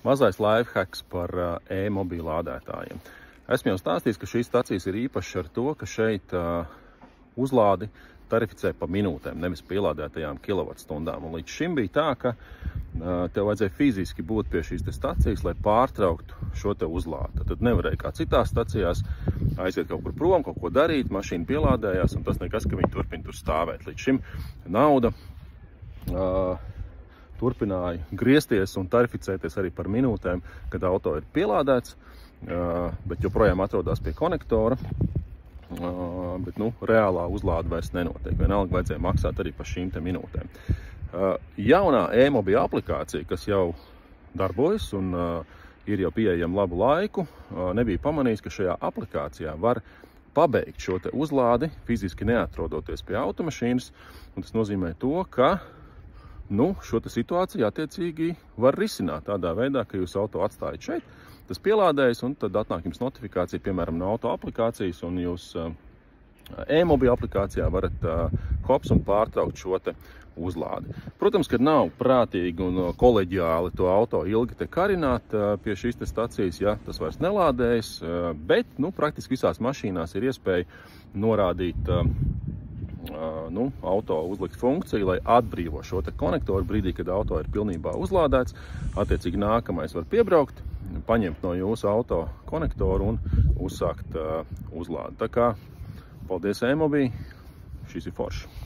Mazais lifehacks par e-mobīlu lādētājiem. Esmu jau stāstījis, ka šīs stacijas ir īpašas ar to, ka šeit uzlādi tarificē pa minūtēm, nevis pielādētajām kilovatstundām. Un līdz šim bija tā, ka tev vajadzēja fiziski būt pie šīs stacijas, lai pārtrauktu šo te uzlādi. Tad nevarēja kā citās stacijās aiziet kaut kur prom, kaut ko darīt, mašīna pielādējās, un tas nekas, ka viņi turpina tur stāvēt. Līdz šim nauda turpināja griezties un tarificēties arī par minūtēm, kad auto ir pielādēts, bet joprojām atrodas pie konektora. Bet reālā uzlāde vairs nenotiek. Vienalga vajadzēja maksāt arī par šīm te minūtēm. Jaunā e-mobīla aplikācija, kas jau darbojas un ir jau pieejama labu laiku, nebija pamanījis, ka šajā aplikācijā var pabeigt šo te uzlādi, fiziski neatrodoties pie automašīnas. Un tas nozīmē to, ka šo te situāciju attiecīgi var risināt tādā veidā, ka jūs auto atstājat šeit, tas pielādējas, un tad atnāk jums notifikācija, piemēram, no auto aplikācijas, un jūs e-mobīla aplikācijā varat hops un pārtraukt šo te uzlādi. Protams, ka nav prātīgi un koleģiāli to auto ilgi te karināt pie šīs te stacijas, ja tas vairs nelādējas, bet, praktiski visās mašīnās ir iespēja norādīt auto uzlikt funkciju, lai atbrīvo šo te konektoru brīdī, kad auto ir pilnībā uzlādēts. Attiecīgi nākamais var piebraukt, paņemt no jūsu auto konektoru un uzsākt uzlādi. Tā kā, paldies e-mobī, šis ir forši.